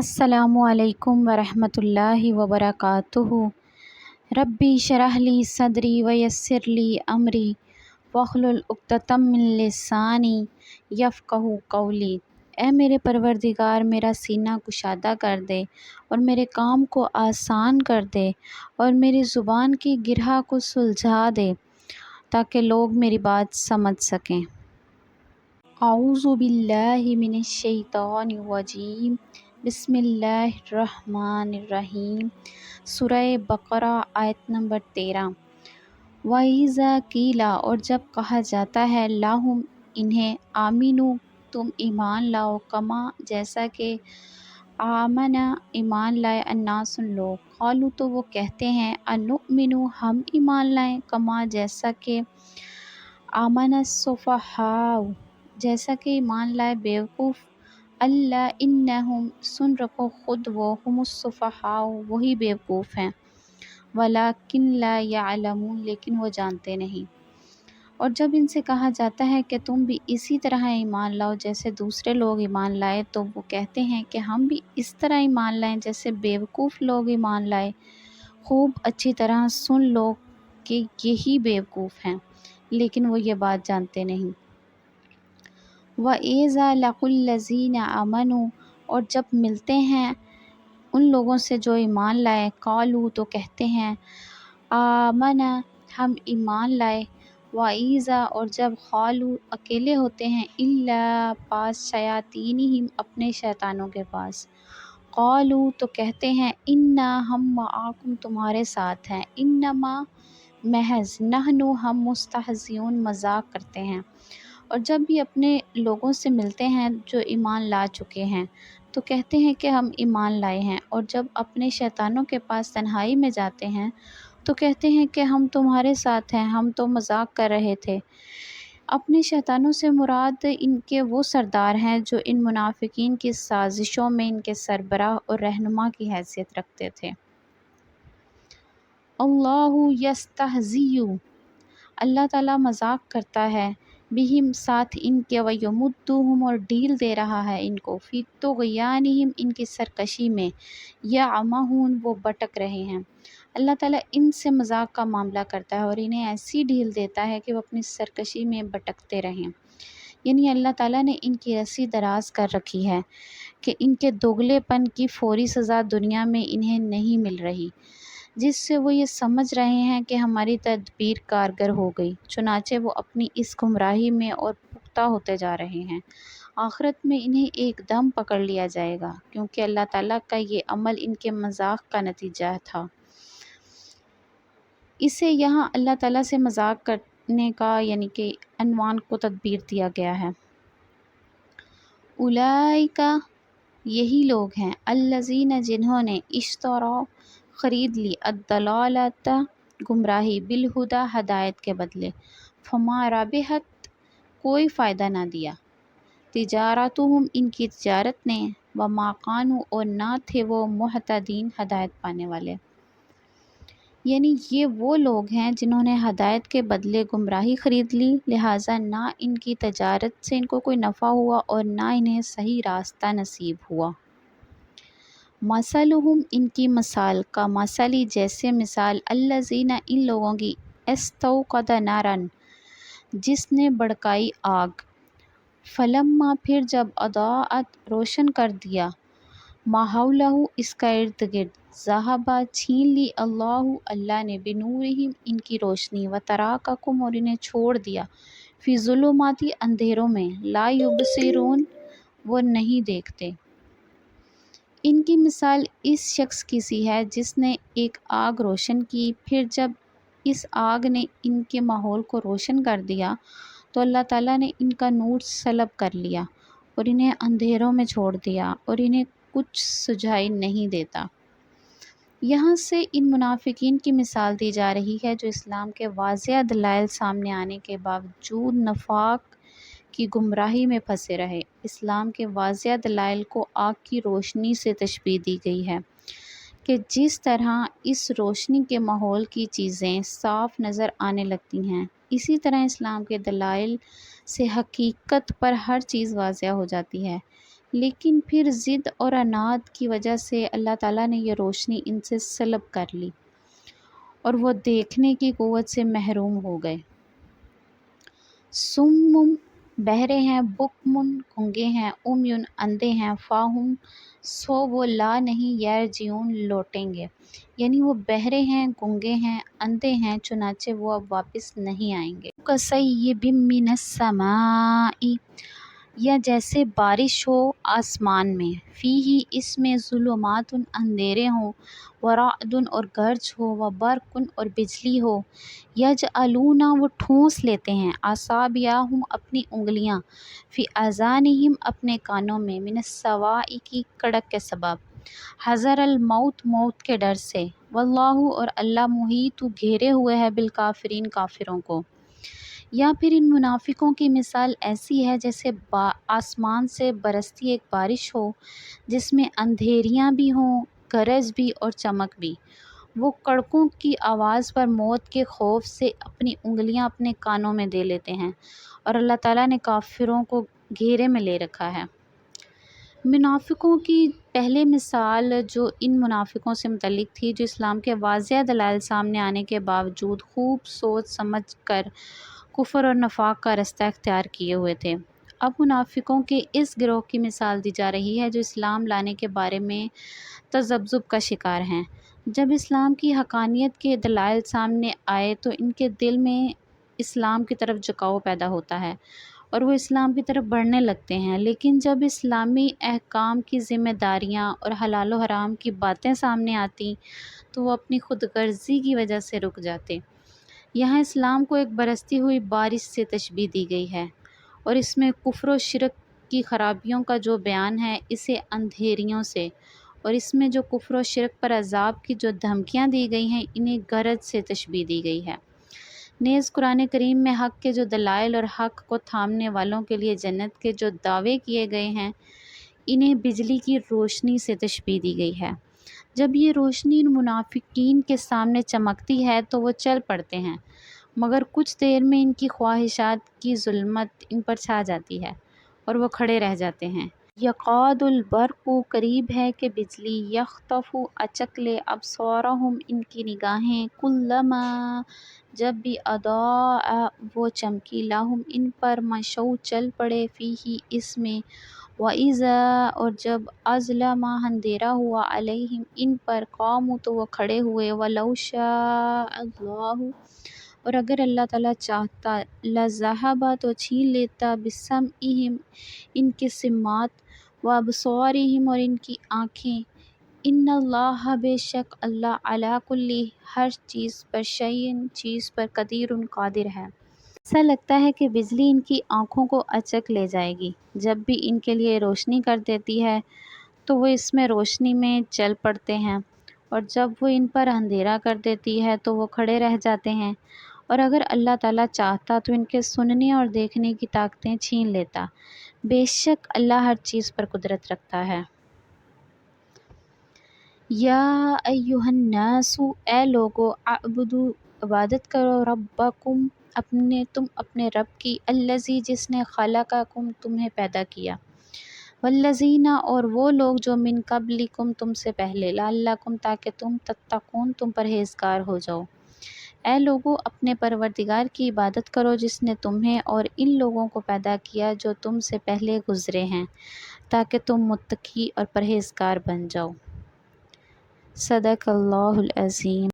السلام علیکم ورحمۃ اللہ وبرکاتہ۔ ربی شرح لی صدری ویسر لی امری واحلل عقدۃ من لسانی یفقہوا قولی۔ اے میرے پروردگار، میرا سینہ کشادہ کر دے اور میرے کام کو آسان کر دے اور میری زبان کی گرہ کو سلجھا دے تاکہ لوگ میری بات سمجھ سکیں۔ اعوذ باللہ من الشیطان الرجیم، بسم اللہ الرحمن الرحیم۔ سورہ بقرہ آیت نمبر 13۔ وَإِذَا قِيلَ، اور جب کہا جاتا ہے، لَهُمْ انہیں، آمِنُوا تم ایمان لاؤ، کما جیسا کہ آمن ایمان لائے، الناس لوگ، قالوا تو وہ کہتے ہیں، انؤمن ہم ایمان لائیں، کما جیسا کہ آمن السفہاء جیسا کہ ایمان لائے بیوقوف، اللہ انہم سن رکھو خود وہ، ہم السفہاء وہی بیوقوف ہیں، ولکن لا یعلمون لیکن وہ جانتے نہیں۔ اور جب ان سے کہا جاتا ہے کہ تم بھی اسی طرح ایمان لاؤ جیسے دوسرے لوگ ایمان لائے، تو وہ کہتے ہیں کہ ہم بھی اس طرح ایمان لائیں جیسے بیوقوف لوگ ایمان لائے۔ خوب اچھی طرح سن لو کہ یہی بیوقوف ہیں، لیکن وہ یہ بات جانتے نہیں۔ وَإِذَا لَقُوا الَّذِينَ آمَنُوا، اور جب ملتے ہیں ان لوگوں سے جو ایمان لائے، قالوا تو کہتے ہیں، آمنا ہم ایمان لائے، وَإِذَا اور جب خالوا اکیلے ہوتے ہیں، إِلَّا پاس شیاطینہم اپنے شیطانوں کے پاس، قالوا تو کہتے ہیں، انا ہم معاکم تمہارے ساتھ ہیں، انما محض نحن ہم مستہزئون مذاق کرتے ہیں۔ اور جب بھی اپنے لوگوں سے ملتے ہیں جو ایمان لا چکے ہیں تو کہتے ہیں کہ ہم ایمان لائے ہیں، اور جب اپنے شیطانوں کے پاس تنہائی میں جاتے ہیں تو کہتے ہیں کہ ہم تمہارے ساتھ ہیں، ہم تو مذاق کر رہے تھے۔ اپنے شیطانوں سے مراد ان کے وہ سردار ہیں جو ان منافقین کی سازشوں میں ان کے سربراہ اور رہنما کی حیثیت رکھتے تھے۔ اللہ یستہزئ، اللہ تعالیٰ مذاق کرتا ہے، بہم ساتھ ان کے، ویمدہم اور ڈھیل دے رہا ہے ان کو، فی طغیانہم ان کی سرکشی میں، یعمہون وہ بھٹک رہے ہیں۔ اللہ تعالیٰ ان سے مذاق کا معاملہ کرتا ہے اور انہیں ایسی ڈھیل دیتا ہے کہ وہ اپنی سرکشی میں بھٹکتے رہیں۔ یعنی اللہ تعالیٰ نے ان کی رسی دراز کر رکھی ہے کہ ان کے دوگلے پن کی فوری سزا دنیا میں انہیں نہیں مل رہی، جس سے وہ یہ سمجھ رہے ہیں کہ ہماری تدبیر کارگر ہو گئی، چنانچہ وہ اپنی اس گمراہی میں اور پختہ ہوتے جا رہے ہیں۔ آخرت میں انہیں ایک دم پکڑ لیا جائے گا، کیونکہ اللہ تعالیٰ کا یہ عمل ان کے مذاق کا نتیجہ تھا۔ اسے یہاں اللہ تعالیٰ سے مذاق کرنے کا یعنی کہ عنوان کو تدبیر دیا گیا ہے۔ اولئک یہی لوگ ہیں، الذین جنہوں نے اشتروا خرید لی، الضلالۃ گمراہی، بالہدی ہدایت کے بدلے، فما ربحت کوئی فائدہ نہ دیا، تجارتہم ان کی تجارت نے، وما کانوا اور نہ تھے وہ مہتدین ہدایت پانے والے۔ یعنی یہ وہ لوگ ہیں جنہوں نے ہدایت کے بدلے گمراہی خرید لی، لہٰذا نہ ان کی تجارت سے ان کو کوئی نفع ہوا اور نہ انہیں صحیح راستہ نصیب ہوا۔ مثلہم ان کی مثال، کا مثلی جیسے مثال، الذین ان لوگوں کی، استوقد نارا جس نے بھڑکائی آگ، فلما پھر جب اضاءت روشن کر دیا، ما حولہ اس کا ارد گرد، ذہب چھین لی اللہ نے، بنورہم ان کی روشنی، وترککم اور انہیں چھوڑ دیا، فی ظلمات اندھیروں میں، لا یبصرون وہ نہیں دیکھتے۔ ان کی مثال اس شخص کی سی ہے جس نے ایک آگ روشن کی، پھر جب اس آگ نے ان کے ماحول کو روشن کر دیا تو اللہ تعالیٰ نے ان کا نور سلب کر لیا اور انہیں اندھیروں میں چھوڑ دیا اور انہیں کچھ سجائی نہیں دیتا۔ یہاں سے ان منافقین کی مثال دی جا رہی ہے جو اسلام کے واضح دلائل سامنے آنے کے باوجود نفاق کی گمراہی میں پھنسے رہے۔ اسلام کے واضح دلائل کو آگ کی روشنی سے تشبیہ دی گئی ہے کہ جس طرح اس روشنی کے ماحول کی چیزیں صاف نظر آنے لگتی ہیں، اسی طرح اسلام کے دلائل سے حقیقت پر ہر چیز واضح ہو جاتی ہے۔ لیکن پھر ضد اور عناد کی وجہ سے اللہ تعالیٰ نے یہ روشنی ان سے سلب کر لی اور وہ دیکھنے کی قوت سے محروم ہو گئے۔ سم بہرے ہیں، بکمن گونگے ہیں، امیون اندھے ہیں، فاہم سو وہ لا نہیں یرجعون لوٹیں گے، یعنی وہ بہرے ہیں، گونگے ہیں، اندھے ہیں، چنانچہ وہ اب واپس نہیں آئیں گے۔ کصیب من السماء، یا جیسے بارش ہو آسمان میں، فیہ اس میں ظلمات اندھیرے ہوں، ورعد اور گرج ہو، وبرق اور بجلی ہو، یجعلون وہ ٹھونس لیتے ہیں، اصابعہم اپنی انگلیاں، فی اذانہم اپنے کانوں میں، من الصواعق کڑک کے سبب، حذر الموت موت کے ڈر سے، واللہ اور اللہ محیط گھیرے ہوئے ہے بالکافرین کافروں کو۔ یا پھر ان منافقوں کی مثال ایسی ہے جیسے آسمان سے برستی ایک بارش ہو جس میں اندھیریاں بھی ہوں، گرج بھی اور چمک بھی۔ وہ کڑکوں کی آواز پر موت کے خوف سے اپنی انگلیاں اپنے کانوں میں دے لیتے ہیں، اور اللہ تعالیٰ نے کافروں کو گھیرے میں لے رکھا ہے۔ منافقوں کی پہلے مثال جو ان منافقوں سے متعلق تھی جو اسلام کے واضح دلائل سامنے آنے کے باوجود خوب سوچ سمجھ کر کفر اور نفاق کا رستہ اختیار کیے ہوئے تھے، اب منافقوں کے اس گروہ کی مثال دی جا رہی ہے جو اسلام لانے کے بارے میں تذبذب کا شکار ہیں۔ جب اسلام کی حقانیت کے دلائل سامنے آئے تو ان کے دل میں اسلام کی طرف جھکاؤ پیدا ہوتا ہے اور وہ اسلام کی طرف بڑھنے لگتے ہیں، لیکن جب اسلامی احکام کی ذمہ داریاں اور حلال و حرام کی باتیں سامنے آتی تو وہ اپنی خود غرضی کی وجہ سے رک جاتے۔ یہاں اسلام کو ایک برستی ہوئی بارش سے تشبیہ دی گئی ہے، اور اس میں کفر و شرک کی خرابیوں کا جو بیان ہے اسے اندھیریوں سے، اور اس میں جو کفر و شرک پر عذاب کی جو دھمکیاں دی گئی ہیں انہیں گرج سے تشبیہ دی گئی ہے۔ نیز قرآن کریم میں حق کے جو دلائل اور حق کو تھامنے والوں کے لیے جنت کے جو دعوے کیے گئے ہیں انہیں بجلی کی روشنی سے تشبیہ دی گئی ہے۔ جب یہ روشنی ان منافقین کے سامنے چمکتی ہے تو وہ چل پڑتے ہیں، مگر کچھ دیر میں ان کی خواہشات کی ظلمت ان پر چھا جاتی ہے اور وہ کھڑے رہ جاتے ہیں۔ یکاد البرق قریب ہے کہ بجلی، یخطف اچک لے ابصارہم ان کی نگاہیں، کلما جب بھی اضاء وہ چمکی، لہم ان پر، مشوا چل پڑے، فیہ اس میں، وَإِذَا اور جب أَظْلَمَ اندھیرا ہوا، علیہم ان پر، قاموا تو وہ کھڑے ہوئے، وَلَوْ شَاءَ اللَّهُ اور اگر اللہ تعالیٰ چاہتا، لَذَهَبَ تو چھین لیتا، بِسَمْعِهِمْ ان کے سماعت، وَأَبْصَارِهِمْ اور ان کی آنکھیں، ان اللہ بے شک اللہ علی کل ہر چیز پر، شیء چیز پر، قدیر قادر ہے۔ ایسا لگتا ہے کہ بجلی ان کی آنکھوں کو اچک لے جائے گی، جب بھی ان کے لیے روشنی کر دیتی ہے تو وہ اس میں روشنی میں چل پڑتے ہیں، اور جب وہ ان پر اندھیرا کر دیتی ہے تو وہ کھڑے رہ جاتے ہیں، اور اگر اللہ تعالیٰ چاہتا تو ان کے سننے اور دیکھنے کی طاقتیں چھین لیتا، بے شک اللہ ہر چیز پر قدرت رکھتا ہے۔ یا ایہا الناس اے لوگو، اعبدوا عبادت کرو، ربکم تم اپنے رب کی، الذی جس نے خلقکم تمہیں پیدا کیا، والذین اور وہ لوگ جو من قبلکم تم سے پہلے، لعلکم تاکہ تم تتقون تم پرہیزگار ہو جاؤ۔ اے لوگو اپنے پروردگار کی عبادت کرو جس نے تمہیں اور ان لوگوں کو پیدا کیا جو تم سے پہلے گزرے ہیں، تاکہ تم متقی اور پرہیزگار بن جاؤ۔ صدق اللہ العظیم۔